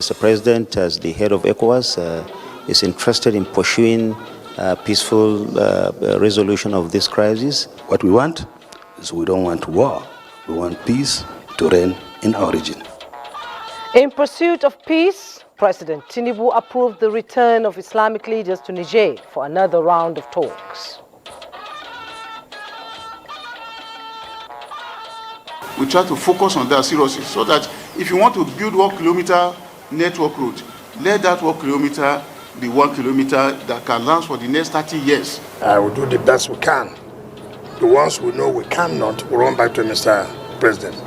Mr. President, as the head of ECOWAS, is interested in pursuing peaceful resolution of this crisis. What we want is we don't want war. We want peace to reign in our region. In pursuit of peace, President Tinubu approved the return of Islamic leaders to Niger for another round of talks. We try to focus on that seriously so that if you want to build 1 kilometer network road, let that 1 kilometer be 1 kilometer that can last for the next 30 years. I will do the best we can. The ones we know we cannot, we'll run back to Mr. President.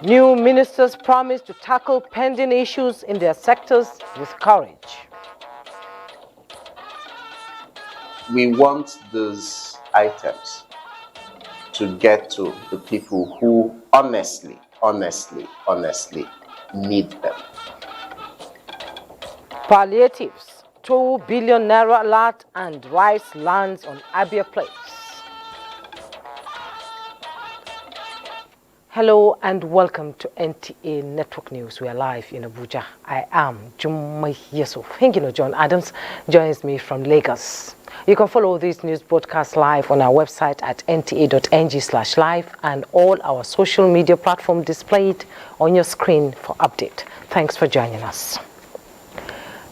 New ministers promise to tackle pending issues in their sectors with courage. We want those items to get to the people who honestly need them. Palliatives, 2 billion naira alert and rice lands on Abia Place. Hello and welcome to NTA Network News. We are live in Abuja. I am Jummai Yusuf. Hingino John Adams joins me from Lagos. You can follow these news broadcasts live on our website at nta.ng/live and all our social media platforms displayed on your screen for update. Thanks for joining us.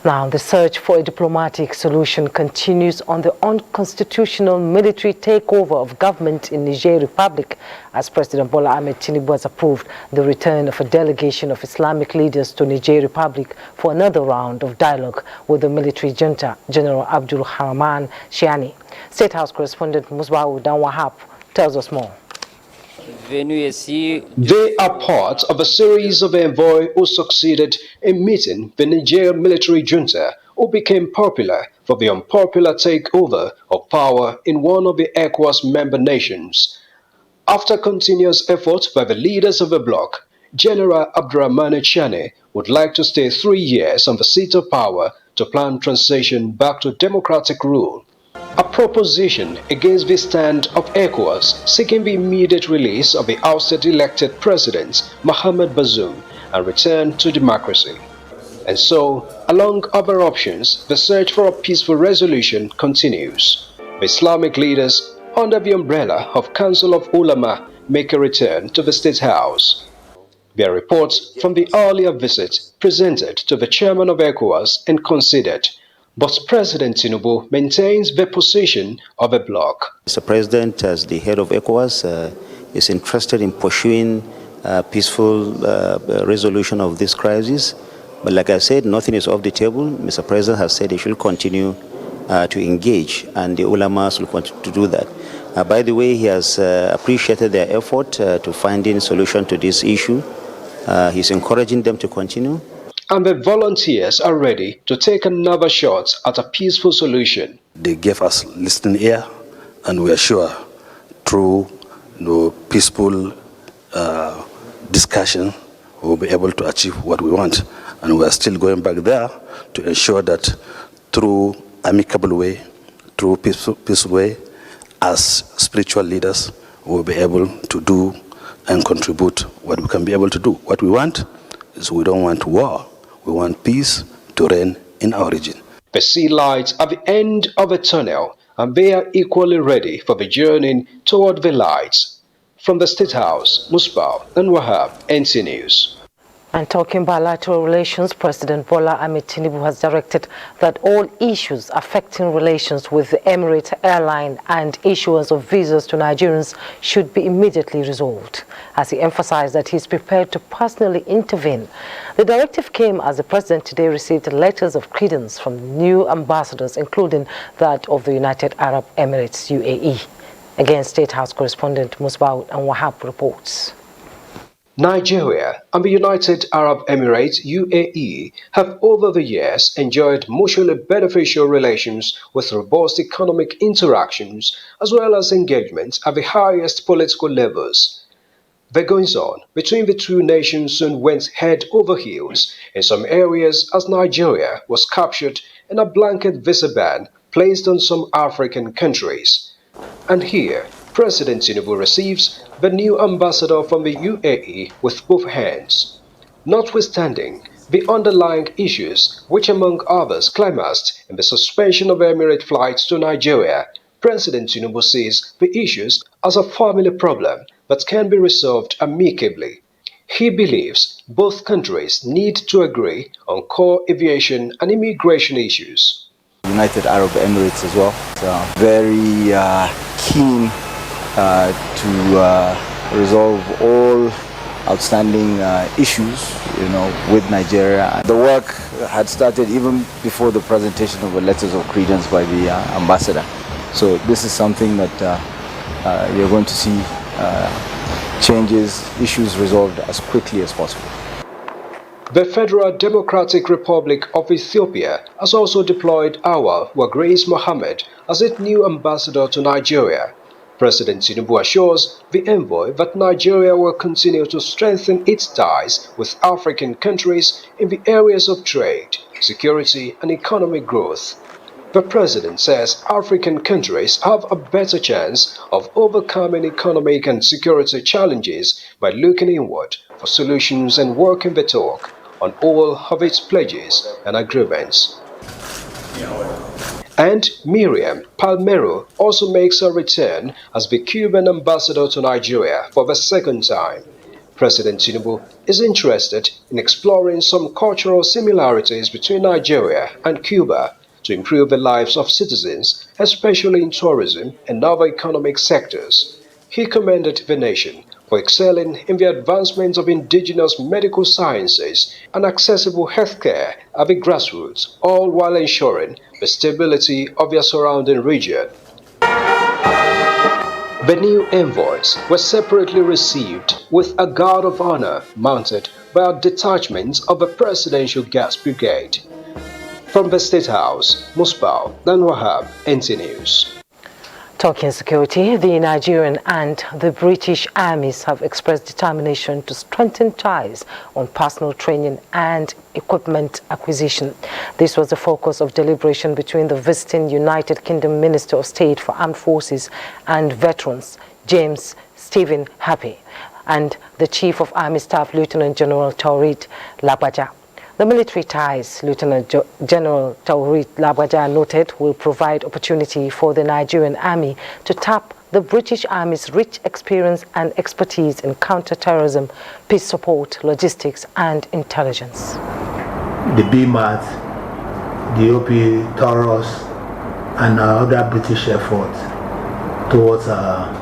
Now, the search for a diplomatic solution continues on the unconstitutional military takeover of government in Niger Republic, as President Bola Ahmed Tinubu has approved the return of a delegation of Islamic leaders to Niger Republic for another round of dialogue with the military junta, General Abdul Rahman Shiani. State House correspondent Musbah Udan Wahab tells us more. They are part of a series of envoys who succeeded in meeting the Nigerian military junta, who became popular for the unpopular takeover of power in one of the ECOWAS member nations. After continuous effort by the leaders of the bloc, General Abdurrahman Chane would like to stay 3 years on the seat of power to plan transition back to democratic rule. A proposition against the stand of ECOWAS seeking the immediate release of the ousted elected president Mohamed Bazoum and return to democracy. And so, along other options, the search for a peaceful resolution continues. The Islamic leaders, under the umbrella of Council of Ulama, make a return to the State House. Their reports from the earlier visit presented to the chairman of ECOWAS and considered. But President Tinubu maintains the position of a bloc. Mr. President, as the head of ECOWAS, is interested in pursuing peaceful resolution of this crisis. But like I said, nothing is off the table. Mr. President has said he should continue to engage, and the ulamas will continue to do that. By the way, he has appreciated their effort to finding solution to this issue. He's encouraging them to continue. And the volunteers are ready to take another shot at a peaceful solution. They gave us listening ear, and we are sure through peaceful discussion we'll be able to achieve what we want. And we are still going back there to ensure that through amicable way, through peaceful way, as spiritual leaders, we'll be able to do and contribute what we can be able to do. What we want is we don't want war. We want peace to reign in our region. They see light at the end of a tunnel, and they are equally ready for the journey toward the lights. From the State House, Musbah and Wahab, NTA News. And talking bilateral relations, President Bola Ahmed Tinubu has directed that all issues affecting relations with the Emirates Airline and issuance of visas to Nigerians should be immediately resolved, as he emphasized that he is prepared to personally intervene. The directive came as the President today received letters of credence from new ambassadors, including that of the United Arab Emirates, UAE. Again, State House correspondent Musbah and Wahab reports. Nigeria and the United Arab Emirates, UAE, have over the years enjoyed mutually beneficial relations with robust economic interactions as well as engagement at the highest political levels. The goings-on between the two nations soon went head over heels in some areas as Nigeria was captured in a blanket visa ban placed on some African countries. And here, President Tinubu receives the new ambassador from the UAE with both hands. Notwithstanding the underlying issues, which among others climaxed in the suspension of Emirate flights to Nigeria. President Tinubu sees the issues as a family problem that can be resolved amicably. He believes both countries need to agree on core aviation and immigration issues. United Arab Emirates as well. So very keen to resolve all outstanding issues, with Nigeria. The work had started even before the presentation of the letters of credence by the ambassador. So this is something that you're going to see changes, issues resolved as quickly as possible. The Federal Democratic Republic of Ethiopia has also deployed Awal Wagrace Mohammed as its new ambassador to Nigeria. President Tinubu assures the envoy that Nigeria will continue to strengthen its ties with African countries in the areas of trade, security, and economic growth. The president says African countries have a better chance of overcoming economic and security challenges by looking inward for solutions and working the talk on all of its pledges and agreements. And Miriam Palmero also makes her return as the Cuban ambassador to Nigeria for the second time. President Tinubu is interested in exploring some cultural similarities between Nigeria and Cuba to improve the lives of citizens, especially in tourism and other economic sectors. He commended the nation for excelling in the advancement of indigenous medical sciences and accessible healthcare at the grassroots, all while ensuring the stability of their surrounding region. The new envoys were separately received with a guard of honor mounted by a detachment of the Presidential Gas Brigade. From the State House, Musbao Nanwahab, NTA News. Talking security, the Nigerian and the British armies have expressed determination to strengthen ties on personal training and equipment acquisition. This was the focus of deliberation between the visiting United Kingdom Minister of State for Armed Forces and Veterans, James Stephen Happy, and the Chief of Army Staff, Lieutenant General Taurid Lagbaja. The military ties, Lieutenant General Taurid Lagbaja noted, will provide opportunity for the Nigerian Army to tap the British Army's rich experience and expertise in counter-terrorism, peace support, logistics, and intelligence. The BMAT, the OP, Taurus, and other British efforts towards our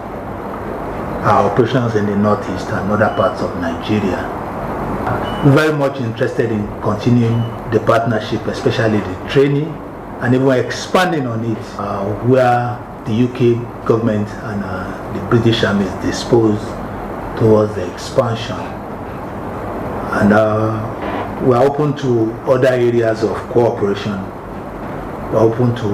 operations in the northeast and other parts of Nigeria. Very much interested in continuing the partnership, especially the training, and even expanding on it where the UK government and the British Army is disposed towards the expansion. And we're open to other areas of cooperation. We're open to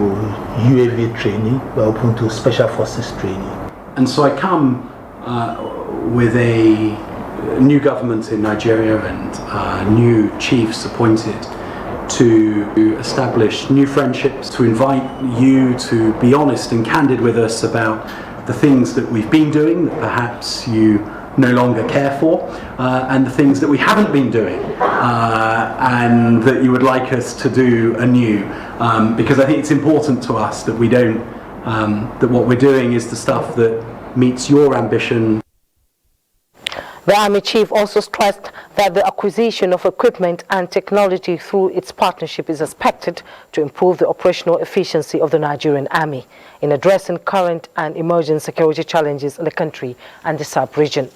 UAV training, we're open to special forces training. And so I come with a new government in Nigeria and new chiefs appointed to establish new friendships, to invite you to be honest and candid with us about the things that we've been doing that perhaps you no longer care for, and the things that we haven't been doing and that you would like us to do anew, because I think it's important to us that we don't, that what we're doing is the stuff that meets your ambition. The Army Chief also stressed that the acquisition of equipment and technology through its partnership is expected to improve the operational efficiency of the Nigerian Army in addressing current and emerging security challenges in the country and the sub-region.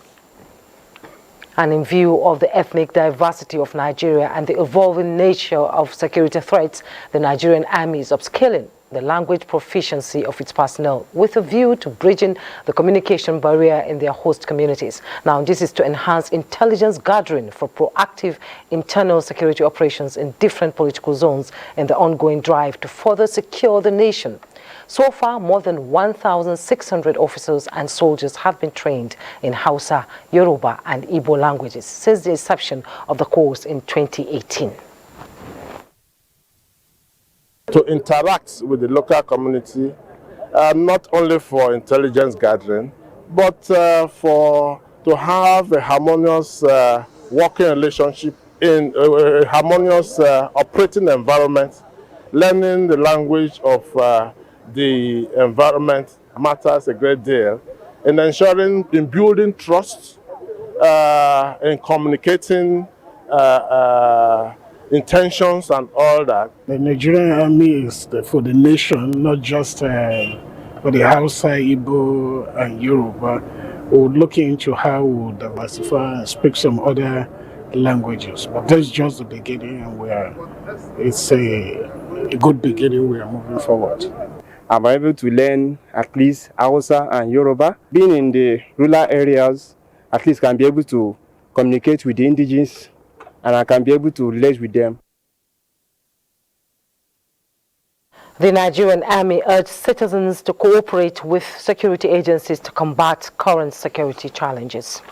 And in view of the ethnic diversity of Nigeria and the evolving nature of security threats, the Nigerian Army is upscaling the language proficiency of its personnel with a view to bridging the communication barrier in their host communities. Now, this is to enhance intelligence gathering for proactive internal security operations in different political zones in the ongoing drive to further secure the nation. So far, more than 1,600 officers and soldiers have been trained in Hausa, Yoruba, and Igbo languages since the inception of the course in 2018. To interact with the local community, not only for intelligence gathering, but to have a harmonious working relationship in a harmonious operating environment. Learning the language of the environment matters a great deal in ensuring, in building trust, in communicating intentions and all that. The Nigerian army is for the nation, not just for the Hausa, Igbo, and Yoruba. We're looking into how we diversify and speak some other languages. But that's just the beginning, and it's a good beginning. We are moving forward. I'm able to learn at least Hausa and Yoruba. Being in the rural areas, at least can be able to communicate with the indigenous, and I can be able to relate with them. The Nigerian army urged citizens to cooperate with security agencies to combat current security challenges.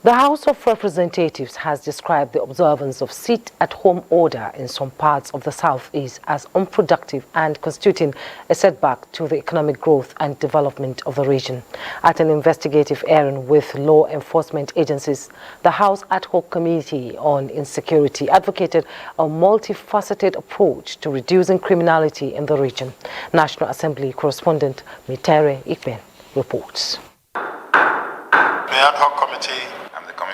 The House of Representatives has described the observance of sit-at-home order in some parts of the southeast as unproductive and constituting a setback to the economic growth and development of the region. At an investigative hearing with law enforcement agencies, the House Ad Hoc Committee on Insecurity advocated a multifaceted approach to reducing criminality in the region. National Assembly correspondent Niger Ikben reports. The Ad Hoc Committee.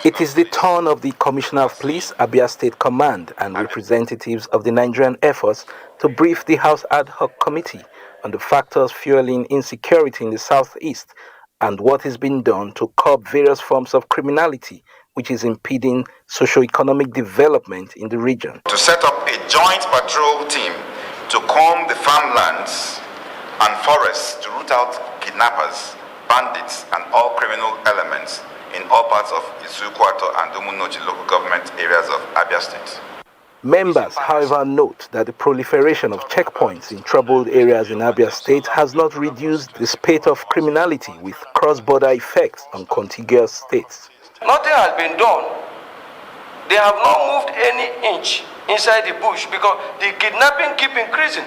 It is the turn of the Commissioner of Police, Abia State Command, and representatives of the Nigerian Air Force to brief the House Ad Hoc Committee on the factors fueling insecurity in the southeast and what is being done to curb various forms of criminality which is impeding socio-economic development in the region. To set up a joint patrol team to comb the farmlands and forests to root out kidnappers, bandits, and all criminal elements in all parts of Isukwato and Umunochi local government areas of Abia State. Members, however, note that the proliferation of checkpoints in troubled areas in Abia State has not reduced the spate of criminality with cross-border effects on contiguous states. Nothing has been done. They have not moved any inch inside the bush because the kidnapping keep increasing.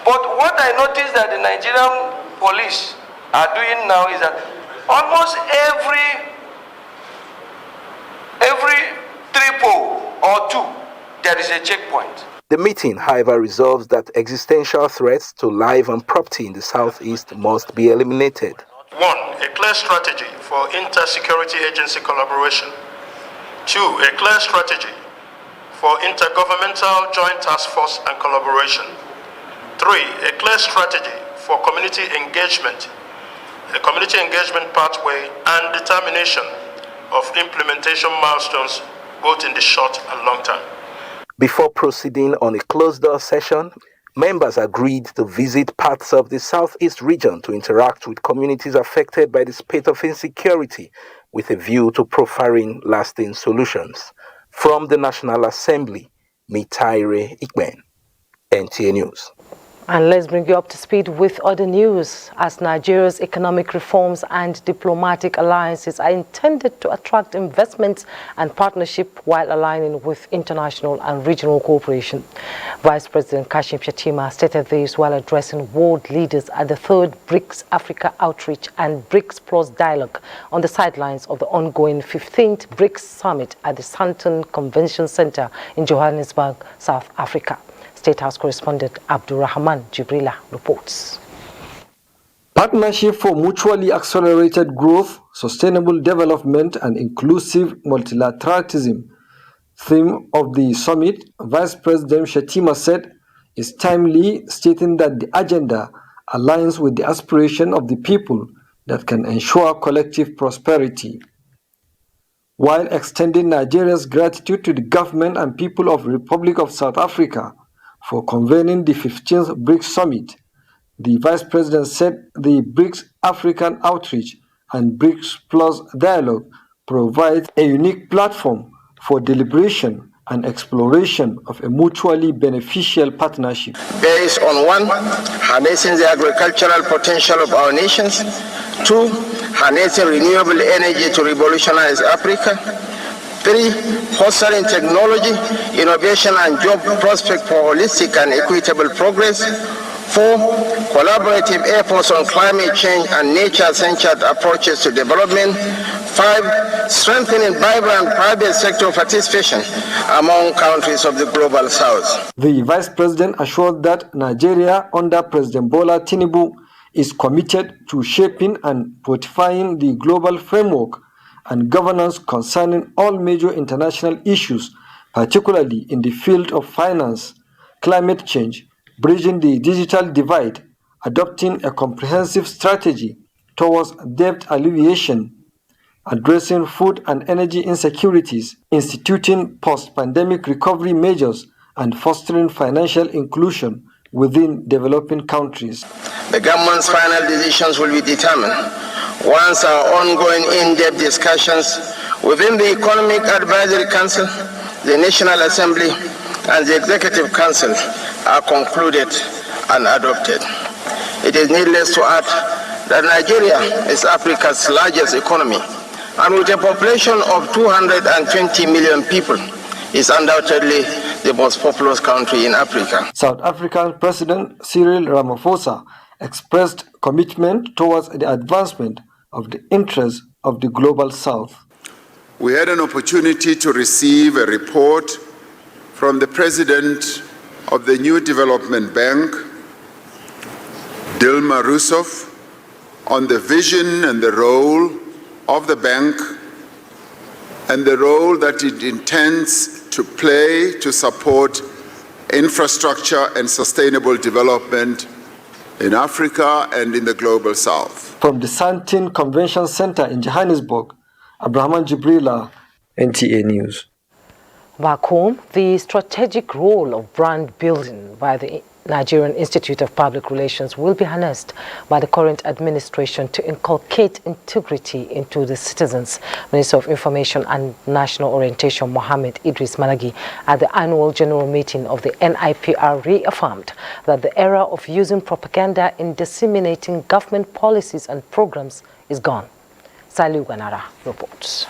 But what I noticed that the Nigerian police are doing now is that almost every 3 pole or 2, there is a checkpoint. The meeting, however, resolves that existential threats to life and property in the southeast must be eliminated. 1. A clear strategy for inter-security agency collaboration. 2. A clear strategy for intergovernmental joint task force and collaboration. 3. A clear strategy for community engagement, a community engagement pathway and determination of implementation milestones both in the short and long term. Before proceeding on a closed-door session, members agreed to visit parts of the southeast region to interact with communities affected by the spate of insecurity with a view to profiling lasting solutions. From the National Assembly, Niger Ikben, NTA News. And let's bring you up to speed with other news, as Nigeria's economic reforms and diplomatic alliances are intended to attract investments and partnership while aligning with international and regional cooperation. Vice President Kashim Shettima stated this while addressing world leaders at the 3rd BRICS Africa Outreach and BRICS Plus Dialogue on the sidelines of the ongoing 15th BRICS Summit at the Sandton Convention Center in Johannesburg, South Africa. State House correspondent Abdurrahman Jibrila reports. Partnership for mutually accelerated growth, sustainable development, and inclusive multilateralism, theme of the summit, Vice President Shettima said, is timely, stating that the agenda aligns with the aspiration of the people that can ensure collective prosperity. While extending Nigeria's gratitude to the government and people of the Republic of South Africa for convening the 15th BRICS Summit, the Vice President said the BRICS African Outreach and BRICS Plus Dialogue provides a unique platform for deliberation and exploration of a mutually beneficial partnership. Based on 1, harnessing the agricultural potential of our nations, 2, harnessing renewable energy to revolutionize Africa, 3, fostering technology, innovation and job prospects for holistic and equitable progress. 4, collaborative efforts on climate change and nature-centered approaches to development. 5, strengthening vibrant private sector participation among countries of the Global South. The Vice President assured that Nigeria under President Bola Tinubu is committed to shaping and fortifying the global framework and governance concerning all major international issues, particularly in the field of finance, climate change, bridging the digital divide, adopting a comprehensive strategy towards debt alleviation, addressing food and energy insecurities, instituting post-pandemic recovery measures, and fostering financial inclusion within developing countries. The government's final decisions will be determined once our ongoing in-depth discussions within the Economic Advisory Council, the National Assembly, and the Executive Council are concluded and adopted. It is needless to add that Nigeria is Africa's largest economy, and with a population of 220 million people, is undoubtedly the most populous country in Africa. South African President Cyril Ramaphosa expressed commitment towards the advancement of the interests of the Global South. We had an opportunity to receive a report from the President of the New Development Bank, Dilma Rousseff, on the vision and the role of the bank and the role that it intends to play to support infrastructure and sustainable development in Africa and in the Global South. From the Santin Convention Center in Johannesburg, Abraham Jibrila, NTA News. Back home, the strategic role of brand building by the Nigerian Institute of Public Relations will be harnessed by the current administration to inculcate integrity into the citizens. Minister of Information and National Orientation Mohammed Idris Malagi at the annual general meeting of the NIPR reaffirmed that the era of using propaganda in disseminating government policies and programs is gone. Saliu Ganara reports.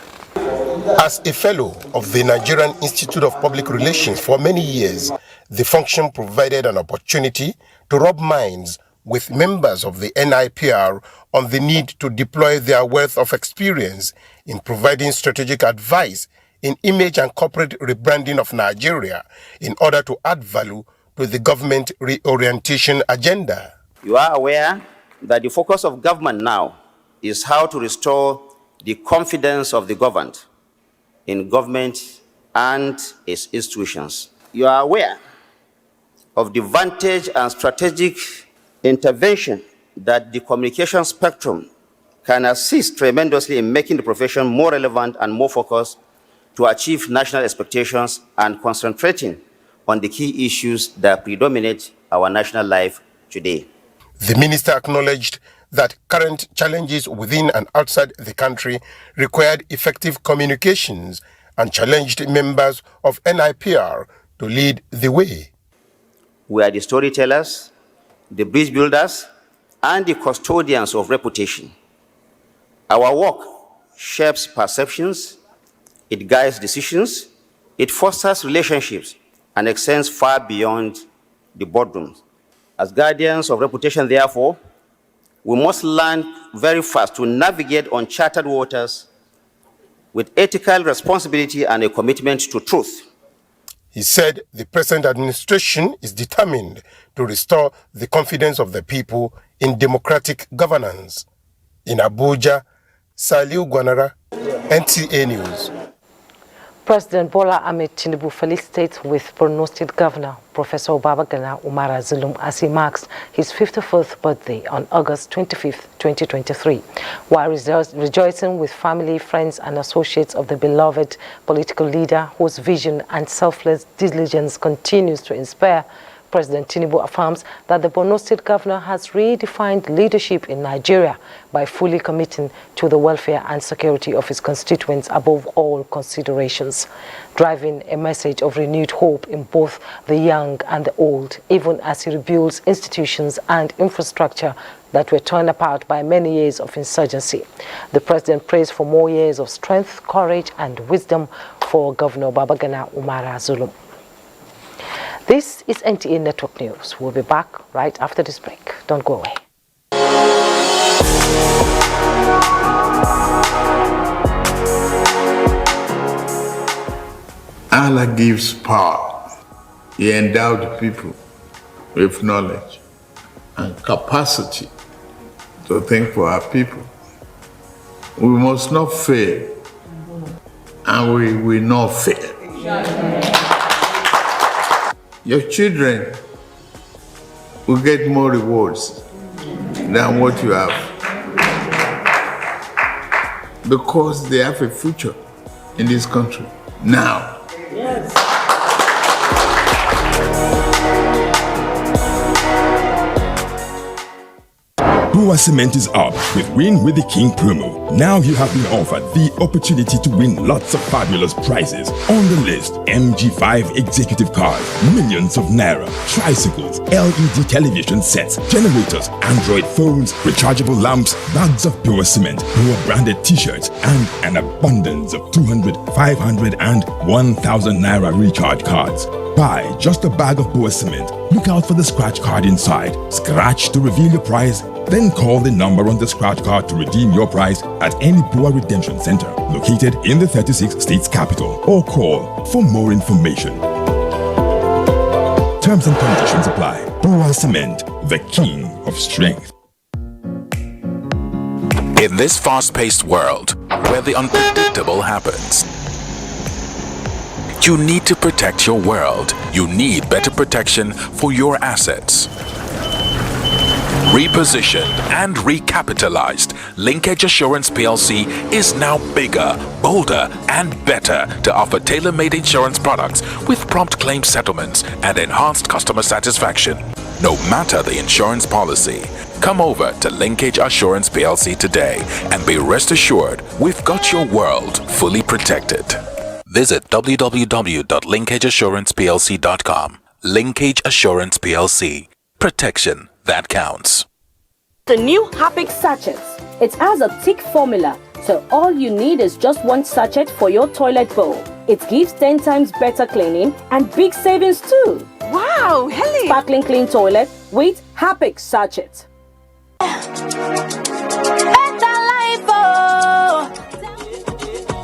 As a fellow of the Nigerian Institute of Public Relations for many years, the function provided an opportunity to rub minds with members of the NIPR on the need to deploy their wealth of experience in providing strategic advice in image and corporate rebranding of Nigeria in order to add value to the government reorientation agenda. You are aware that the focus of government now is how to restore the confidence of the governed in government and its institutions. You are aware of the vantage and strategic intervention that the communication spectrum can assist tremendously in making the profession more relevant and more focused to achieve national expectations and concentrating on the key issues that predominate our national life today. The minister acknowledged that current challenges within and outside the country required effective communications and challenged members of NIPR to lead the way. We are the storytellers, the bridge builders, and the custodians of reputation. Our work shapes perceptions, it guides decisions, it fosters relationships, and extends far beyond the boardrooms. As guardians of reputation, therefore, we must learn very fast to navigate uncharted waters with ethical responsibility and a commitment to truth. He said the present administration is determined to restore the confidence of the people in democratic governance. In Abuja, Saliu Gwanara, NTA News. President Bola Ahmed Tinubu felicitates with Borno State Governor Professor Babagana Umara Zulum as he marks his 54th birthday on August 25, 2023. While rejoicing with family, friends and associates of the beloved political leader whose vision and selfless diligence continues to inspire, President Tinubu affirms that the Borno State Governor has redefined leadership in Nigeria by fully committing to the welfare and security of his constituents above all considerations, driving a message of renewed hope in both the young and the old, even as he rebuilds institutions and infrastructure that were torn apart by many years of insurgency. The president prays for more years of strength, courage, and wisdom for Governor Babagana Umara Zulum. This is NTA Network News. We'll be back right after this break. Don't go away. Allah gives power. He endowed people with knowledge and capacity to think for our people. We must not fail, and we will not fail. Your children will get more rewards than what you have, because they have a future in this country now. Yes. Bua Cement is up with Win with the King promo. Now you have been offered the opportunity to win lots of fabulous prizes. On the list, MG5 executive cars, millions of naira, tricycles, LED television sets, generators, Android phones, rechargeable lamps, bags of Bua Cement, Bua branded t-shirts, and an abundance of 200, 500 and 1,000 naira recharge cards. Buy just a bag of Bua Cement. Look out for the scratch card inside. Scratch to reveal your prize. Then call the number on the scratch card to redeem your prize at any Bua Redemption Center located in the 36 states capital, or call for more information. Terms and conditions apply. Bua Cement, the king of strength. In this fast-paced world where the unpredictable happens, you need to protect your world. You need better protection for your assets. Repositioned and recapitalized, Linkage Assurance PLC is now bigger, bolder, and better to offer tailor-made insurance products with prompt claim settlements and enhanced customer satisfaction. No matter the insurance policy, come over to Linkage Assurance PLC today and be rest assured we've got your world fully protected. Visit www.linkageassuranceplc.com. Linkage Assurance PLC. Protection that counts. The new Happic sachets. It has a thick formula, so all you need is just one sachet for your toilet bowl. It gives 10 times better cleaning and big savings too. Wow, Helen! Sparkling clean toilet with Happic sachet.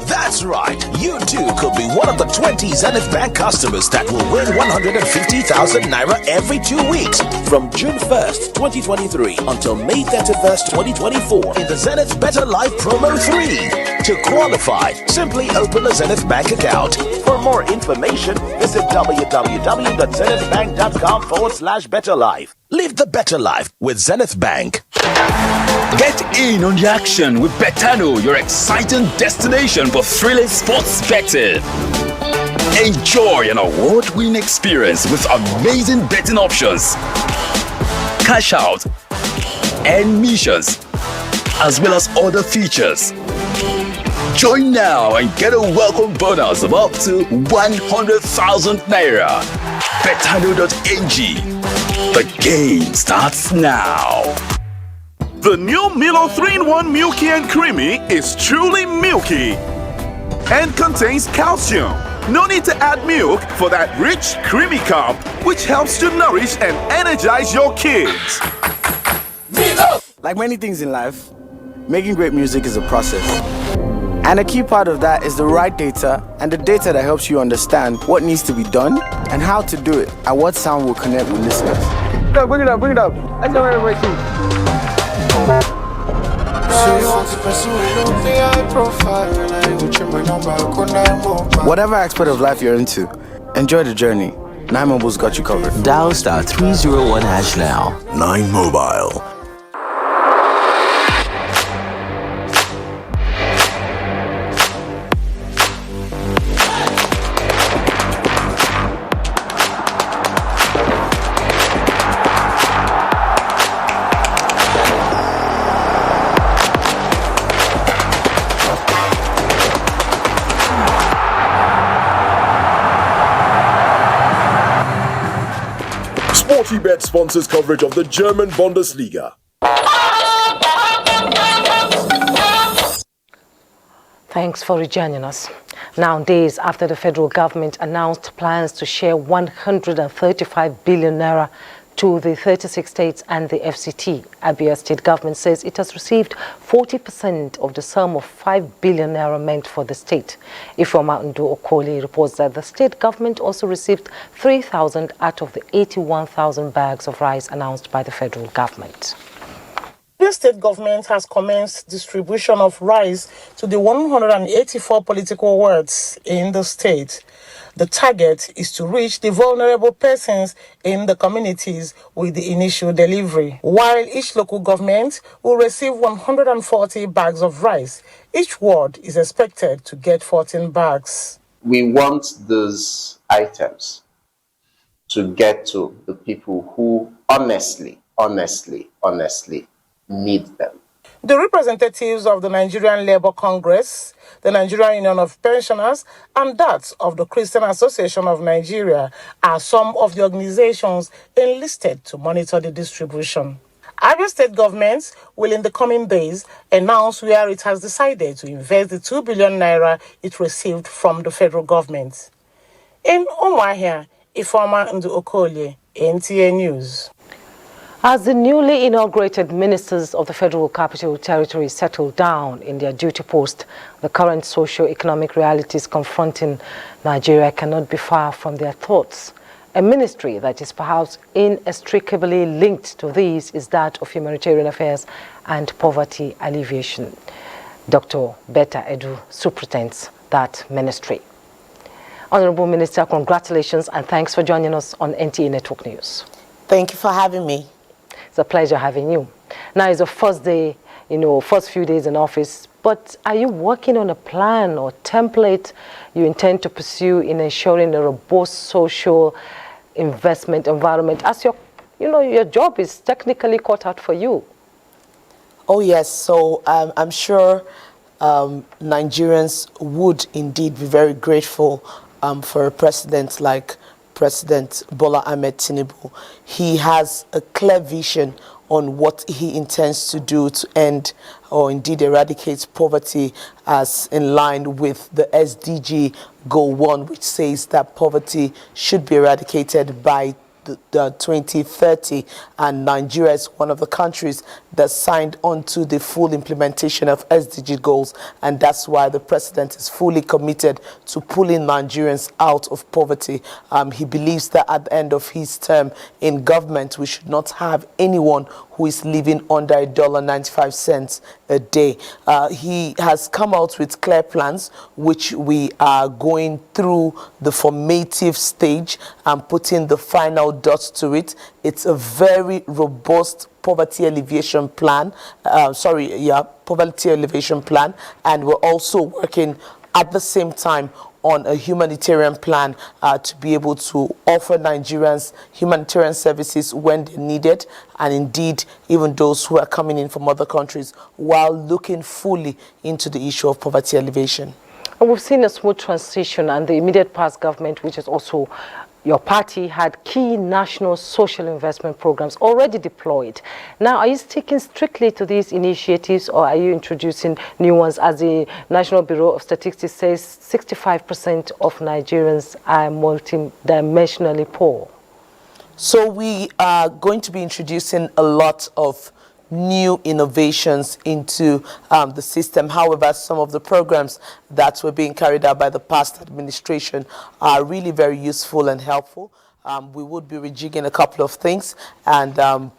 That's right, you too could be one of the 20 Zenith Bank customers that will win 150,000 naira every 2 weeks from June 1st, 2023 until May 31st, 2024 in the Zenith Better Life Promo 3. To qualify, simply open a Zenith Bank account. For more information, visit www.zenithbank.com/betterlife. Live the better life with Zenith Bank. Get in on the action with Betano, your exciting destination for thrilling sports betting. Enjoy an award-winning experience with amazing betting options, cash out, and missions, as well as other features. Join now and get a welcome bonus of up to 100,000 naira. Betano.ng. The game starts now. The new Milo 3-in-1 Milky and Creamy is truly milky and contains calcium. No need to add milk for that rich, creamy cup, which helps to nourish and energize your kids. Like many things in life, making great music is a process. And a key part of that is the right data, and the data that helps you understand what needs to be done and how to do it and what sound will connect with listeners. Bring it up. Let's go right here. Whatever aspect of life you're into, enjoy the journey. 9 Mobile's got you covered. Dial *301# now. 9 Mobile. Bet sponsors coverage of the German Bundesliga. Thanks for rejoining us. Now, days after the federal government announced plans to share 135 billion naira to to the 36 states and the FCT. Abia State government says it has received 40% of the sum of 5 billion naira meant for the state. Ifeoma Ndo Okoli reports that the state government also received 3,000 out of the 81,000 bags of rice announced by the federal government. The state government has commenced distribution of rice to the 184 political wards in the state. The target is to reach the vulnerable persons in the communities with the initial delivery. While each local government will receive 140 bags of rice, each ward is expected to get 14 bags. We want those items to get to the people who honestly need them. The representatives of the Nigerian Labour Congress, the Nigerian Union of Pensioners, and that of the Christian Association of Nigeria are some of the organizations enlisted to monitor the distribution. Abia State government will in the coming days announce where it has decided to invest the 2 billion naira it received from the federal government. In Umuahia, Ifeoma Ndo Okoli, NTA News. As the newly inaugurated ministers of the Federal Capital Territory settle down in their duty post, the current socio-economic realities confronting Nigeria cannot be far from their thoughts. A ministry that is perhaps inextricably linked to these is that of Humanitarian Affairs and Poverty Alleviation. Dr. Betta Edu superintends that ministry. Honorable Minister, congratulations and thanks for joining us on NTA Network News. Thank you for having me. It's a pleasure having you. Now it's the first day, first few days in office, but are you working on a plan or template you intend to pursue in ensuring a robust social investment environment as your job is technically cut out for you? Oh yes, so I'm sure Nigerians would indeed be very grateful for a president like President Bola Ahmed Tinubu. He has a clear vision on what he intends to do to end or indeed eradicate poverty, as in line with the SDG Goal 1, which says that poverty should be eradicated by the 2030, and Nigeria is one of the countries that signed on to the full implementation of SDG goals, and that's why the president is fully committed to pulling Nigerians out of poverty. He believes that at the end of his term in government, we should not have anyone who is living under $1.95 a day. He has come out with clear plans, which we are going through the formative stage and putting the final dots to it. It's a very robust poverty alleviation plan. Poverty alleviation plan, and we're also working at the same time on a humanitarian plan to be able to offer Nigerians humanitarian services when they need it, and indeed even those who are coming in from other countries, while looking fully into the issue of poverty alleviation. And we've seen a smooth transition, and the immediate past government, which is also your party, had key national social investment programs already deployed. Now, are you sticking strictly to these initiatives, or are you introducing new ones? As the National Bureau of Statistics says, 65% of Nigerians are multidimensionally poor. So we are going to be introducing a lot of new innovations into the system. However, some of the programs that were being carried out by the past administration are really very useful and helpful. We would be rejigging a couple of things and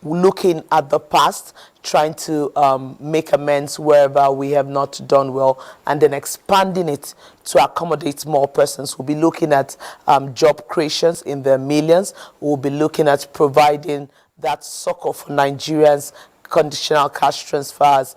looking at the past, trying to make amends wherever we have not done well, and then expanding it to accommodate more persons. We'll be looking at job creations in the millions. We'll be looking at providing that succor for Nigerians, conditional cash transfers,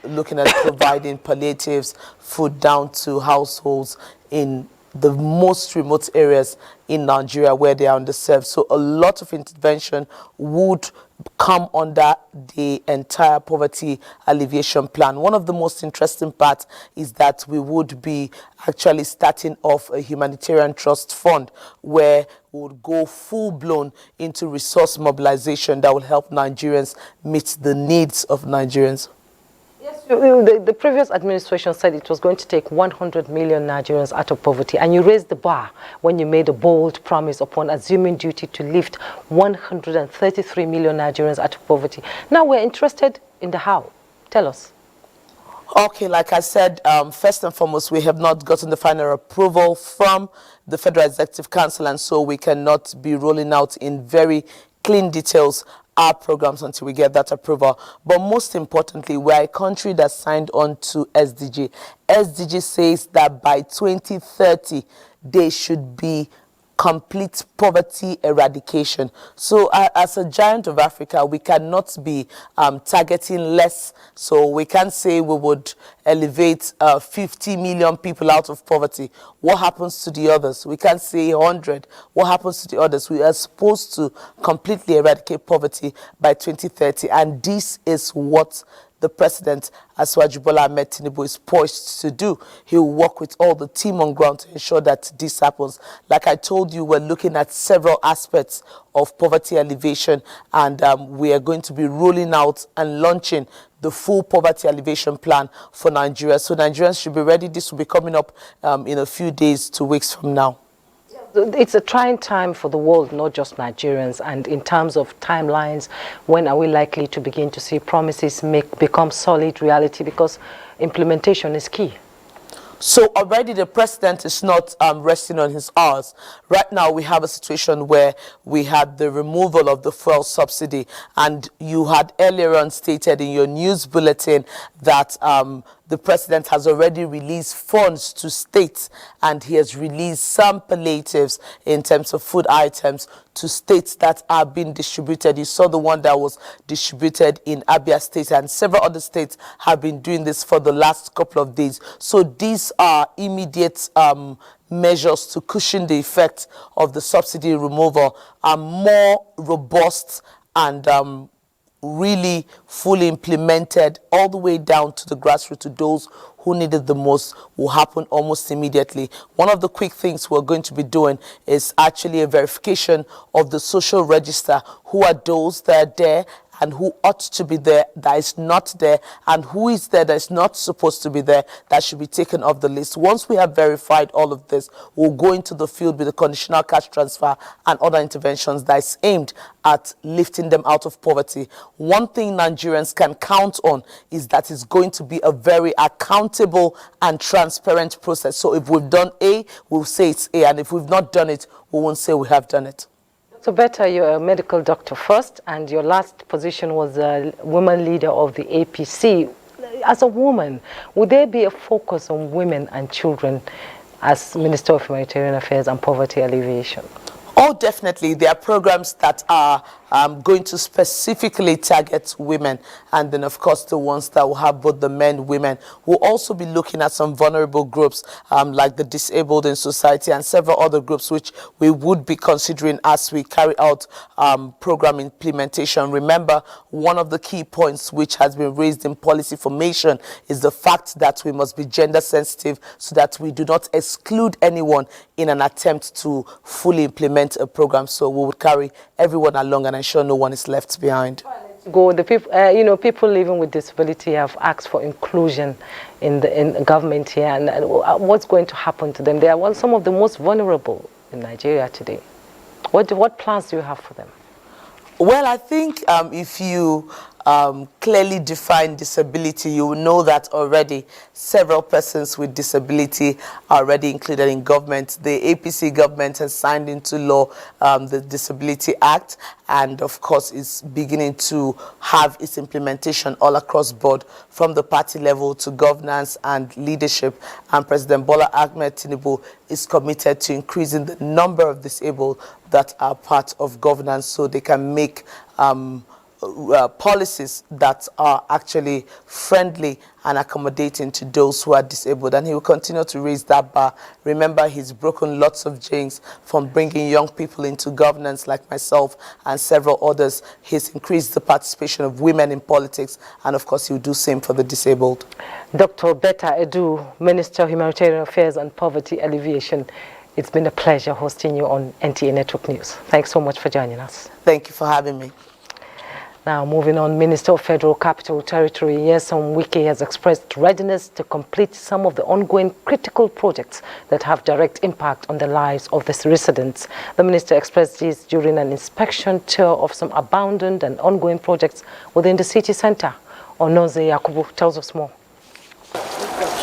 looking at providing palliatives, food down to households in the most remote areas in Nigeria where they are underserved. So a lot of intervention would come under the entire poverty alleviation plan. One of the most interesting parts is that we would be actually starting off a humanitarian trust fund where we would go full-blown into resource mobilization that will help Nigerians meet the needs of Nigerians. Yes, the previous administration said it was going to take 100 million Nigerians out of poverty, and you raised the bar when you made a bold promise upon assuming duty to lift 133 million Nigerians out of poverty. Now we're interested in the how. Tell us. Okay, like I said, first and foremost, we have not gotten the final approval from the Federal Executive Council, and so we cannot be rolling out in very clean details our programs until we get that approval. But most importantly, we're a country that signed on to SDG. SDG says that by 2030, they should be complete poverty eradication. So as a giant of Africa, we cannot be targeting less. So we can't say we would elevate 50 million people out of poverty. What happens to the others? We can't say 100. What happens to the others? We are supposed to completely eradicate poverty by 2030. And this is what the president, Asiwaju Bola Ahmed Tinubu, is poised to do. He will work with all the team on ground to ensure that this happens. Like I told you, we're looking at several aspects of poverty alleviation, and we are going to be rolling out and launching the full poverty alleviation plan for Nigeria. So Nigerians should be ready. This will be coming up in a few days to weeks from now. It's a trying time for the world, not just Nigerians. And in terms of timelines, when are we likely to begin to see promises become solid reality? Because implementation is key. So already the president is not resting on his hours. Right now we have a situation where we had the removal of the fuel subsidy, and you had earlier on stated in your news bulletin that the president has already released funds to states, and he has released some palliatives in terms of food items to states that are being distributed. You saw the one that was distributed in Abia State, and several other states have been doing this for the last couple of days. So these are immediate measures to cushion the effect of the subsidy removal, are more robust and really fully implemented all the way down to the grassroots, to those who need it the most, will happen almost immediately. One of the quick things we're going to be doing is actually a verification of the social register. Who are those that are there and who ought to be there that is not there, and who is there that is not supposed to be there that should be taken off the list. Once we have verified all of this, we'll go into the field with the conditional cash transfer and other interventions that is aimed at lifting them out of poverty. One thing Nigerians can count on is that it's going to be a very accountable and transparent process. So if we've done A, we'll say it's A, and if we've not done it, we won't say we have done it. So Betta, you're a medical doctor first, and your last position was a woman leader of the APC. As a woman, would there be a focus on women and children as Minister of Humanitarian Affairs and Poverty Alleviation? Oh, definitely. There are programs that are going to specifically target women, and then of course the ones that will have both the men, women. We'll also be looking at some vulnerable groups like the disabled in society and several other groups which we would be considering as we carry out program implementation. Remember, one of the key points which has been raised in policy formation is the fact that we must be gender sensitive so that we do not exclude anyone in an attempt to fully implement a program. So we would carry everyone along and ensure no one is left behind. The people, people living with disability have asked for inclusion in the government here, and what's going to happen to them? They are some of the most vulnerable in Nigeria today. What plans do you have for them? Well, I think if you clearly define disability, you will know that already several persons with disability are already included in government. The APC government has signed into law the Disability Act, and of course is beginning to have its implementation all across board, from the party level to governance and leadership. And President Bola Ahmed Tinubu is committed to increasing the number of disabled that are part of governance so they can make policies that are actually friendly and accommodating to those who are disabled, and he will continue to raise that bar. Remember, he's broken lots of chains from bringing young people into governance like myself and several others. He's increased the participation of women in politics, and of course he will do the same for the disabled. Dr. Betta Edu, Minister of Humanitarian Affairs and Poverty Alleviation, it's been a pleasure hosting you on NTA Network News. Thanks so much for joining us. Thank you for having me. Now, moving on, Minister of Federal Capital Territory, Nyesom Wike, has expressed readiness to complete some of the ongoing critical projects that have direct impact on the lives of the residents. The minister expressed this during an inspection tour of some abandoned and ongoing projects within the city centre. Onoze Yakubu tells us more.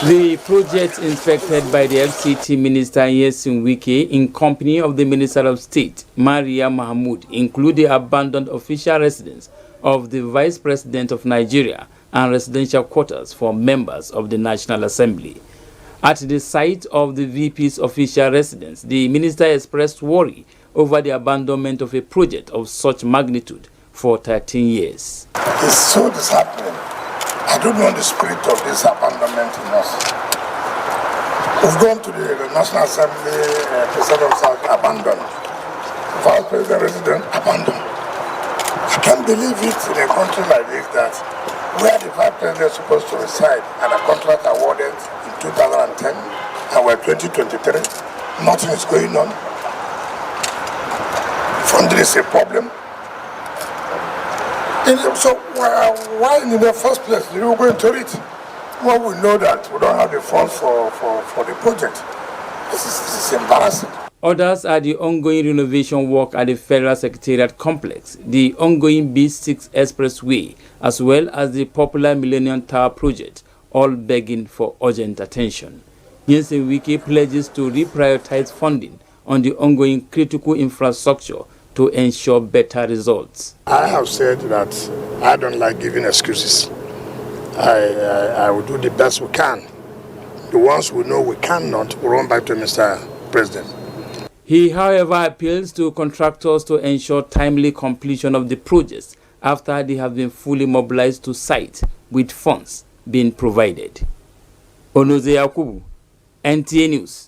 The projects inspected by the FCT Minister Nyesom Wike in company of the Minister of State, Maria Mahmoud, include the abandoned official residence of the Vice President of Nigeria and residential quarters for members of the National Assembly. At the site of the VP's official residence, the minister expressed worry over the abandonment of a project of such magnitude for 13 years. It's so disheartening. I don't know the spirit of this abandonment in us. We've gone to the National Assembly, President of South, abandoned. Vice President resident, abandoned. I can't believe it in a country like this that where the Vice President is supposed to reside and a contract awarded in 2010 and we're 2023, nothing is going on. Funding is a problem. So why in the first place did we go into it? Well, we know that we don't have the funds for the project. This is embarrassing. Others are the ongoing renovation work at the Federal Secretariat Complex, the ongoing B6 Expressway, as well as the popular Millennium Tower project, all begging for urgent attention. Nyesom Wike pledges to reprioritize funding on the ongoing critical infrastructure to ensure better results. I have said that I don't like giving excuses. I will do the best we can. The ones we know we cannot, we'll run back to Mr. President. He, however, appeals to contractors to ensure timely completion of the projects after they have been fully mobilized to site with funds being provided. Onoze Yakubu, NTA News.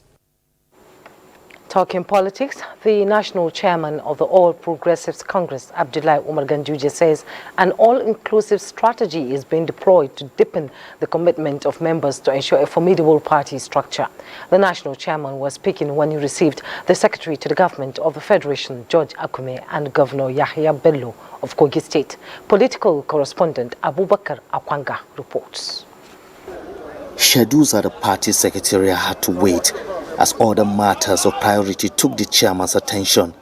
Talking politics, the national chairman of the All Progressives Congress, Abdullahi Umar Ganduje, says an all-inclusive strategy is being deployed to deepen the commitment of members to ensure a formidable party structure. The national chairman was speaking when he received the Secretary to the Government of the Federation, George Akume, and Governor Yahya Bello of Kogi State. Political correspondent Abubakar Akwanga reports. Schedules at the party secretariat had to wait as other matters of priority took the chairman's attention.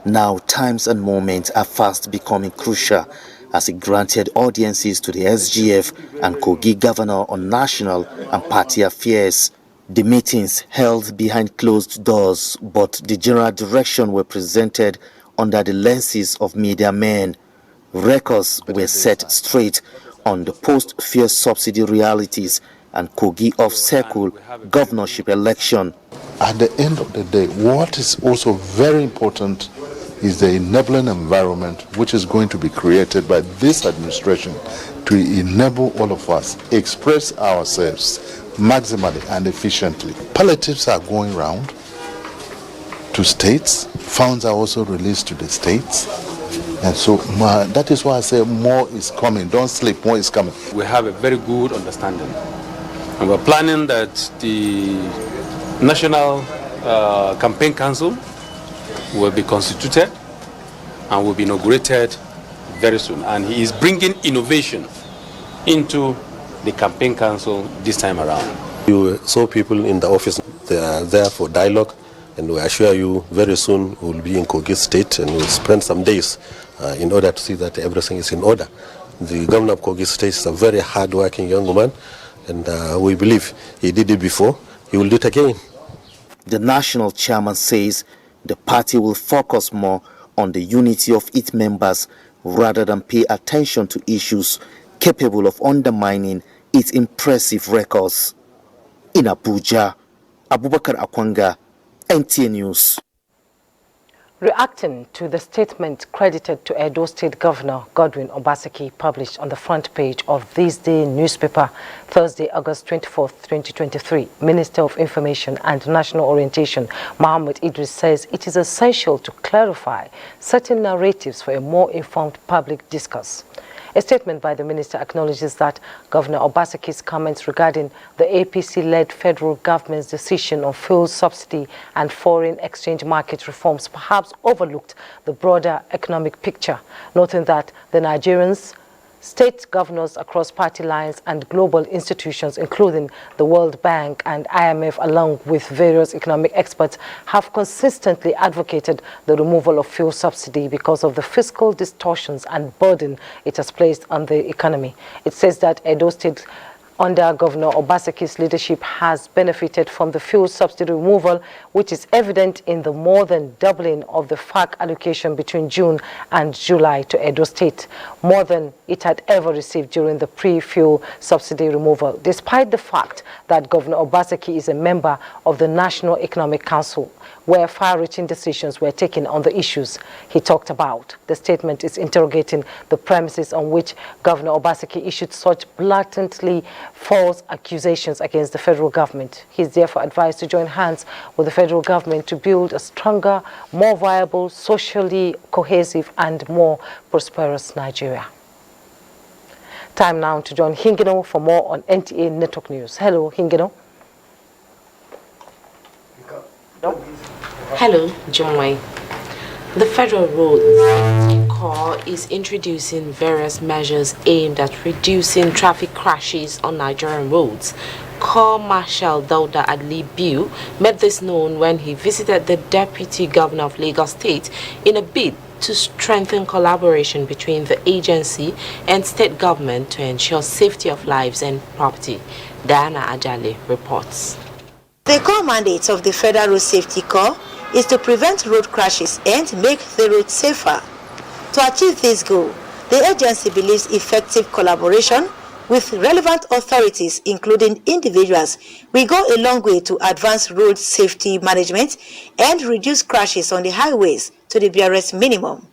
Now times and moments are fast becoming crucial as he granted audiences to the SGF and Kogi governor on national and party affairs. The meetings held behind closed doors, but the general direction were presented under the lenses of media men. Records were set straight on the post-fair subsidy realities and Kogi off-circle governorship election. At the end of the day, what is also very important is the enabling environment which is going to be created by this administration to enable all of us express ourselves maximally and efficiently. Palliatives are going round to states. Funds are also released to the states. And so that is why I say more is coming. Don't sleep, more is coming. We have a very good understanding. And we're planning that the National Campaign Council will be constituted and will be inaugurated very soon. And he is bringing innovation into the Campaign Council this time around. You saw people in the office, they are there for dialogue, and we assure you very soon we'll be in Kogi State and we'll spend some days in order to see that everything is in order. The governor of Kogi State is a very hard-working young man, and we believe he did it before, he will do it again. The national chairman says the party will focus more on the unity of its members rather than pay attention to issues capable of undermining its impressive records. In Abuja, Abubakar Akwanga, NTA News. Reacting to the statement credited to Edo State Governor Godwin Obaseki published on the front page of This Day newspaper Thursday, August 24, 2023, Minister of Information and National Orientation Mohammed Idris says it is essential to clarify certain narratives for a more informed public discourse. A statement by the minister acknowledges that Governor Obaseki's comments regarding the APC-led federal government's decision on fuel subsidy and foreign exchange market reforms perhaps overlooked the broader economic picture, noting that the Nigerians, state governors across party lines and global institutions, including the World Bank and IMF, along with various economic experts, have consistently advocated the removal of fuel subsidy because of the fiscal distortions and burden it has placed on the economy. It says that Edo State, under Governor Obaseki's leadership, has benefited from the fuel subsidy removal, which is evident in the more than doubling of the FAC allocation between June and July to Edo State, more than it had ever received during the pre-fuel subsidy removal, despite the fact that Governor Obaseki is a member of the National Economic Council, where far-reaching decisions were taken on the issues he talked about. The statement is interrogating the premises on which Governor Obaseki issued such blatantly false accusations against the federal government. He is therefore advised to join hands with the federal government to build a stronger, more viable, socially cohesive and more prosperous Nigeria. Time now to join Hingino for more on NTA Network News. Hello, Hingino. Hello, Jumway. The Federal Road Corps is introducing various measures aimed at reducing traffic crashes on Nigerian roads. Corps Marshal Dauda Adlibiu made this known when he visited the Deputy Governor of Lagos State in a bid to strengthen collaboration between the agency and state government to ensure safety of lives and property. Diana Ajale reports. The core mandate of the Federal Road Safety Corps is to prevent road crashes and make the road safer. To achieve this goal, the agency believes effective collaboration with relevant authorities, including individuals, will go a long way to advance road safety management and reduce crashes on the highways to the barest minimum.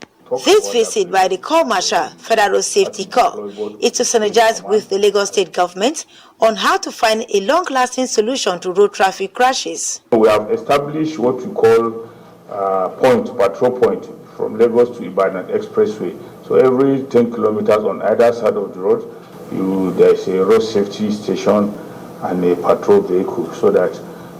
This visit by the Corps Marshal Federal Road Safety Corps is to synergize with the Lagos State government on how to find a long-lasting solution to road traffic crashes. We have established what we call patrol point from Lagos to Ibadan Expressway. So every 10 kilometers on either side of the road, there's a road safety station and a patrol vehicle, so that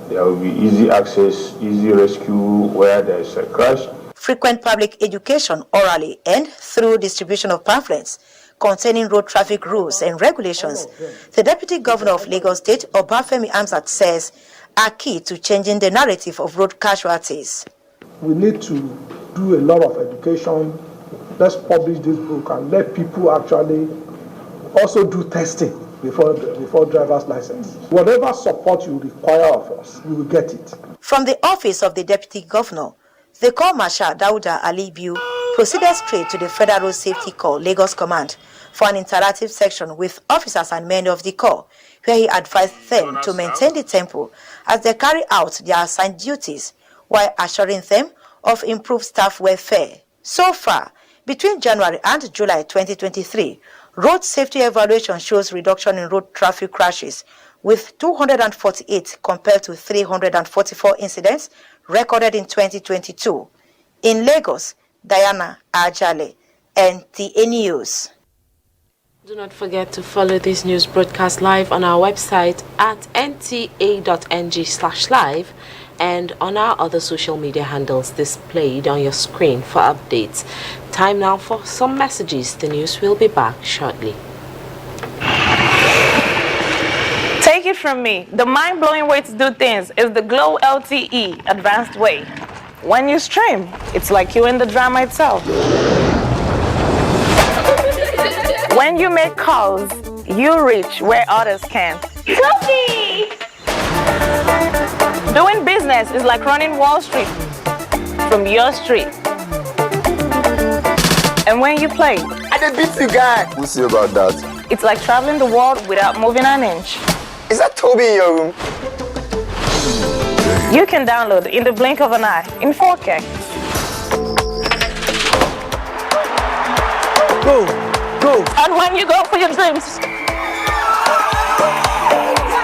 there will be easy access, easy rescue where there is a crash. Frequent public education orally and through distribution of pamphlets containing road traffic rules and regulations, the Deputy Governor of Lagos State, Obafemi Amzat, says are key to changing the narrative of road casualties. We need to do a lot of education. Let's publish this book and let people actually also do testing before driver's license. Whatever support you require of us, we will get it. From the office of the Deputy Governor, the Corps Marshal Dauda Alibiu proceeded straight to the Federal Road Safety Corps Lagos Command for an interactive section with officers and men of the Corps, where he advised them to maintain the tempo as they carry out their assigned duties, while assuring them of improved staff welfare. So far, between January and July 2023, road safety evaluation shows reduction in road traffic crashes, with 248 compared to 344 incidents recorded in 2022. In Lagos, Diana Ajale, NTA News. Do not forget to follow this news broadcast live on our website at nta.ng/live and on our other social media handles displayed on your screen for updates. Time now for some messages. The news will be back shortly. Take it from me, the mind-blowing way to do things is the Glow LTE advanced way. When you stream, it's like you're in the drama itself. When you make calls, you reach where others can't. Copy! Doing business is like running Wall Street from your street. And when you play, I did beat you guy. We'll see about that. It's like traveling the world without moving an inch. Is that Toby in your room? You can download in the blink of an eye in 4K. Go. And when you go for your dreams,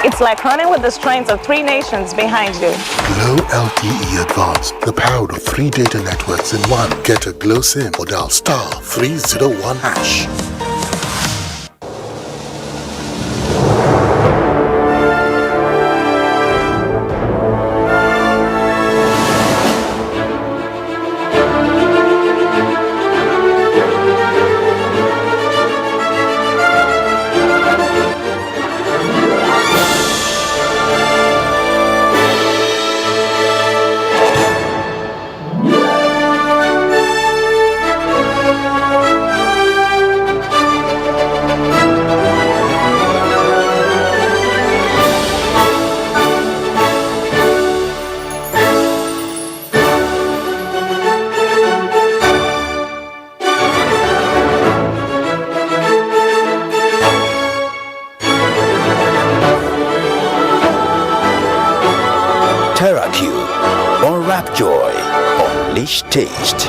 it's like running with the strength of 3 nations behind you. Glow LTE Advanced, the power of 3 data networks in one. Get a Glow SIM or dial *301#. taste.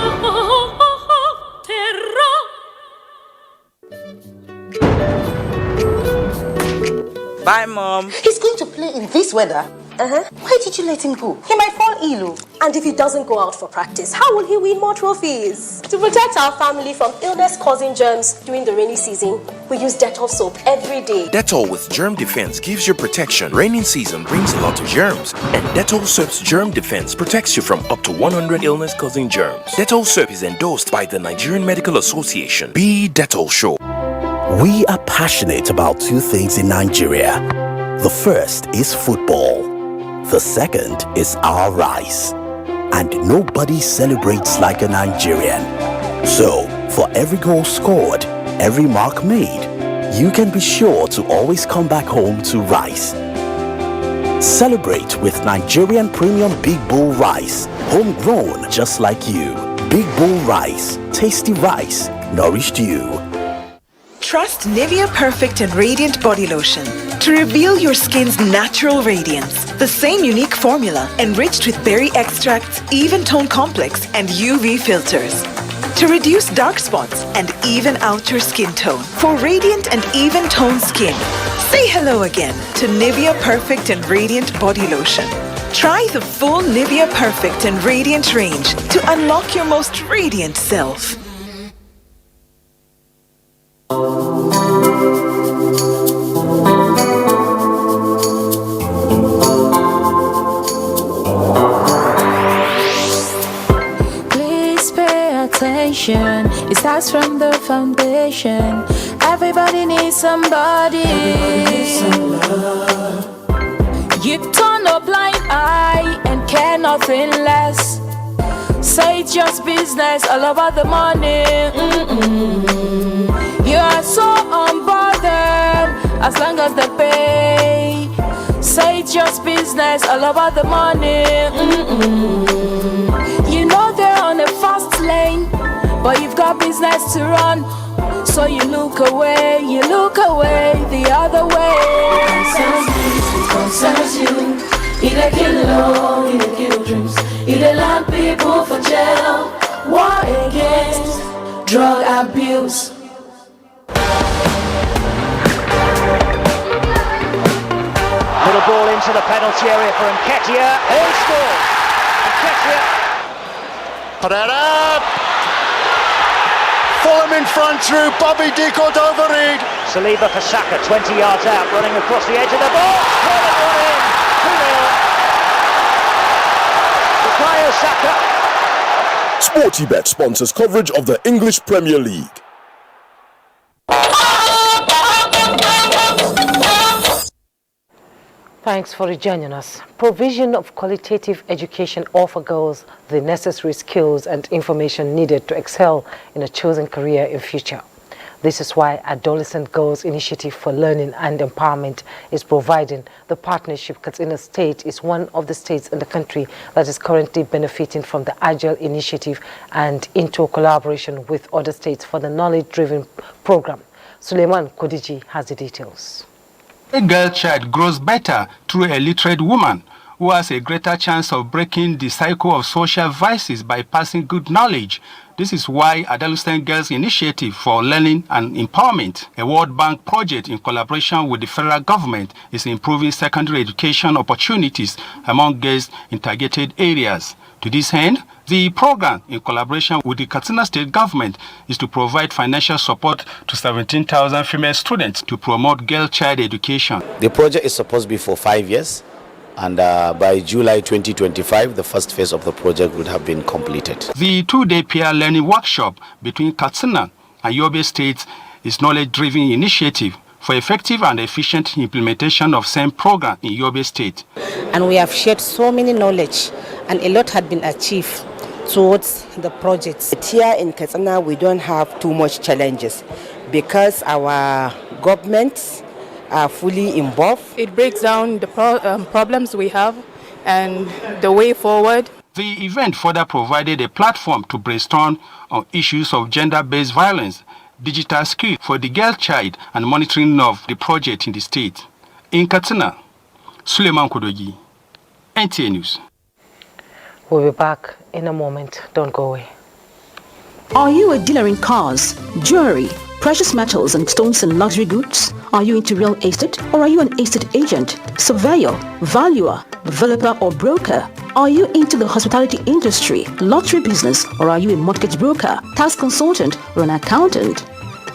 Bye, Mom. He's going to play in this weather. Why did you let him go? He might fall ill. And if he doesn't go out for practice, how will he win more trophies? To protect our family from illness-causing germs during the rainy season, we use Dettol soap every day. Dettol with Germ Defense gives you protection. Raining season brings a lot of germs, and Dettol soap's Germ Defense protects you from up to 100 illness-causing germs. Dettol soap is endorsed by the Nigerian Medical Association. Be Dettol Show. We are passionate about two things in Nigeria. The first is football. The second is our rice. And nobody celebrates like a Nigerian. So, for every goal scored, every mark made, you can be sure to always come back home to rice. Celebrate with Nigerian Premium Big Bull Rice. Homegrown just like you. Big Bull Rice. Tasty rice. Nourished you. Trust Nivea Perfect and Radiant Body Lotion to reveal your skin's natural radiance. The same unique formula enriched with berry extracts, even tone complex, and UV filters to reduce dark spots and even out your skin tone. For radiant and even toned skin, say hello again to Nivea Perfect and Radiant Body Lotion. Try the full Nivea Perfect and Radiant range to unlock your most radiant self. Please pay attention. It starts from the foundation. Everybody needs somebody. You turn a blind eye and care nothing less. Say it's just business, all about the money. You are so unbothered as long as they pay. Say it's just business, all about the money. You know they're on a fast lane, but you've got business to run. So you look away the other way. It concerns you. It a kill law, it a kill dreams. It a land people for jail. War against drug abuse. Little ball into the penalty area for Nketiah. He'll score. Nketiah. Pereira. Fulham in front through Bobby Dicko-Dovereed. Saliba for Saka, 20 yards out, running across the edge of the box. Put it on in. 2-0. Bukayo Saka. Sportybet sponsors coverage of the English Premier League. Thanks for joining us. Provision of qualitative education offers girls the necessary skills and information needed to excel in a chosen career in future. This is why Adolescent Girls Initiative for Learning and Empowerment is providing the partnership. Katsina State is one of the states in the country that is currently benefiting from the Agile initiative and into collaboration with other states for the knowledge-driven program. Suleiman Kodiji has the details. A girl child grows better through a literate woman who has a greater chance of breaking the cycle of social vices by passing good knowledge. This is why Adolescent Girls Initiative for Learning and Empowerment, a World Bank project in collaboration with the federal government, is improving secondary education opportunities among girls in targeted areas. To this end, the program, in collaboration with the Katsina State government, is to provide financial support to 17,000 female students to promote girl-child education. The project is supposed to be for 5 years, and by July 2025, the first phase of the project would have been completed. The two-day peer learning workshop between Katsina and Yobe States is knowledge-driven initiative for effective and efficient implementation of same program in Yobe State. And we have shared so many knowledge, and a lot had been achieved towards the projects. Here in Katsina, we don't have too much challenges because our governments are fully involved. It breaks down the problems we have and the way forward. The event further provided a platform to brainstorm on issues of gender-based violence, digital skills for the girl child, and monitoring of the project in the state. In Katsina, Suleiman Kodogi, NTA News. We'll be back in a moment. Don't go away. Are you a dealer in cars, jewelry, precious metals and stones and luxury goods? Are you into real estate, or are you an estate agent, surveyor, valuer, developer or broker? Are you into the hospitality industry, lottery business, or are you a mortgage broker, tax consultant or an accountant?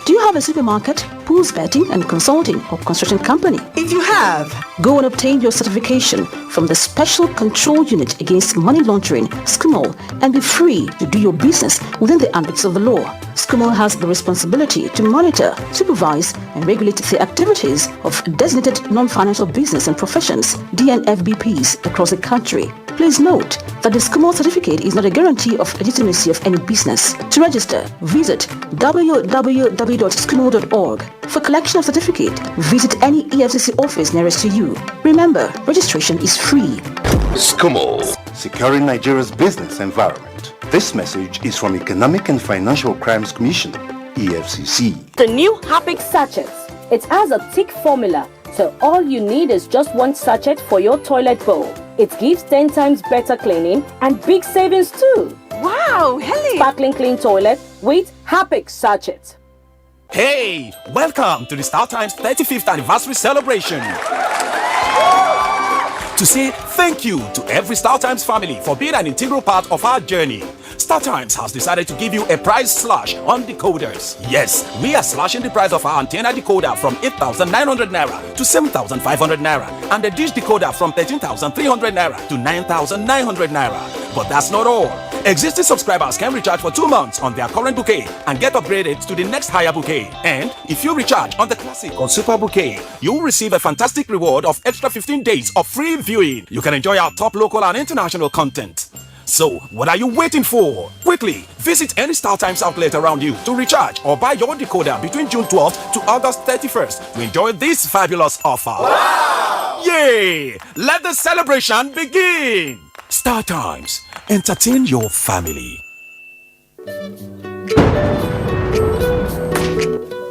Do you have a supermarket, pools betting and consulting or construction company? If you have, go and obtain your certification from the Special Control Unit Against Money Laundering, SCUMOL, and be free to do your business within the ambits of the law. SCUMOL has the responsibility to monitor, supervise, and regulate the activities of designated non-financial business and professions, DNFBPs, across the country. Please note that the SCUMOL certificate is not a guarantee of legitimacy of any business. To register, visit www.scumol.org. For collection of certificate, visit any EFCC office nearest to you. Remember, registration is free. SCUMOL, securing Nigeria's business environment. This message is from Economic and Financial Crimes Commission, EFCC. The new Happy Sachet. It has a thick formula, so all you need is just one sachet for your toilet bowl. It gives 10 times better cleaning and big savings too. Wow, Helen! Sparkling clean toilet with Happy Sachet. Hey, welcome to the Star Times 35th anniversary celebration. To say thank you to every Star Times family for being an integral part of our journey, Star Times has decided to give you a price slash on decoders. Yes, we are slashing the price of our antenna decoder from 8,900 naira to 7,500 naira and the dish decoder from 13,300 naira to 9,900 naira. But that's not all. Existing subscribers can recharge for 2 months on their current bouquet and get upgraded to the next higher bouquet. And if you recharge on the classic or super bouquet, you'll receive a fantastic reward of extra 15 days of free viewing. You can enjoy our top local and international content. So, what are you waiting for? Quickly, visit any Star Times outlet around you to recharge or buy your decoder between June 12th to August 31st to enjoy this fabulous offer. Wow! Yay! Let the celebration begin! Star Times, entertain your family.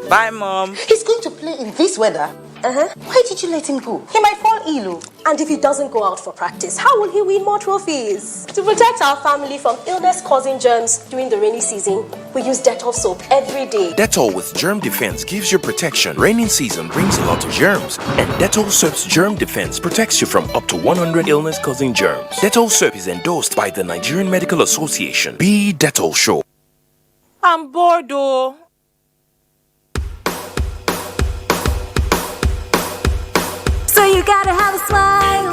Bye, Mom. He's going to play in this weather. Why did you let him go? He might fall ill. And if he doesn't go out for practice, how will he win more trophies? To protect our family from illness-causing germs during the rainy season, we use Dettol soap every day. Dettol with germ defense gives you protection. Raining season brings a lot of germs, and Dettol soap's germ defense protects you from up to 100 illness-causing germs. Dettol soap is endorsed by the Nigerian Medical Association. Be Dettol sure. I'm bored, though. So you gotta have a smile,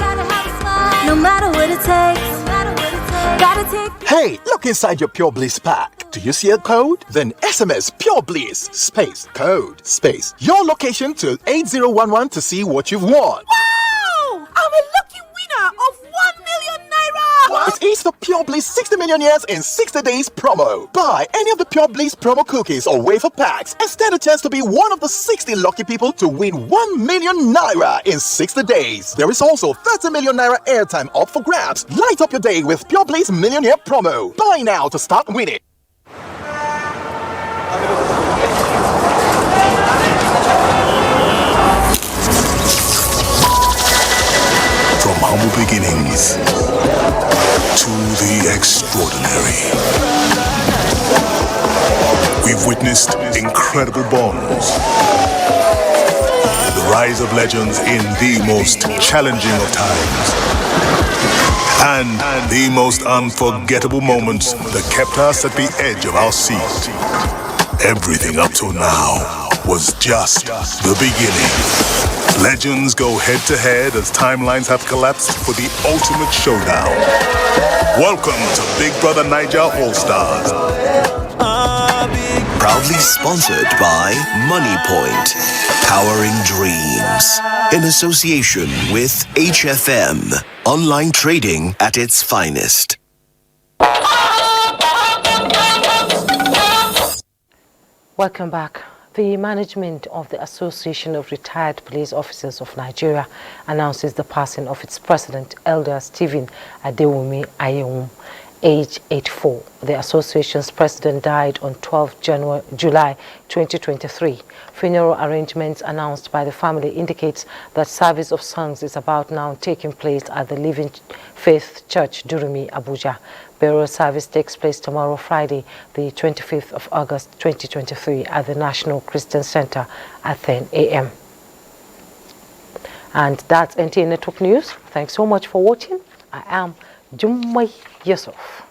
no matter what it takes. Gotta take. Hey, look inside your Pure Bliss pack. Do you see a code? Then SMS Pure Bliss space code space your location to 8011 to see what you've won. Wow! I'm a lucky winner of 1 million naira. It is the Pure Bliss 60 million years in 60 days promo. Buy any of the Pure Bliss promo cookies or wafer packs and stand a chance to be one of the 60 lucky people to win 1 million naira in 60 days. There is also 30 million naira airtime up for grabs. Light up your day with Pure Bliss Millionaire promo. Buy now to start winning. From humble beginnings to the extraordinary, we've witnessed incredible bonds, the rise of legends in the most challenging of times, and the most unforgettable moments that kept us at the edge of our seat. Everything up till now was just the beginning. Legends go head-to-head as timelines have collapsed for the ultimate showdown. Welcome to Big Brother Niger All-Stars. Proudly sponsored by Money Point, powering dreams. In association with HFM, online trading at its finest. Welcome back. The management of the Association of Retired Police Officers of Nigeria announces the passing of its president, Elder Stephen Adewumi Ayewum, age 84. The association's president died on 12 July 2023. Funeral arrangements announced by the family indicates that service of songs is about now taking place at the Living Faith Church, Durumi, Abuja. Burial service takes place tomorrow, Friday, the 25th of August 2023 at the National Christian Center at 10 a.m. And that's NTA Network News. Thanks so much for watching. I am Jummai Yusuf.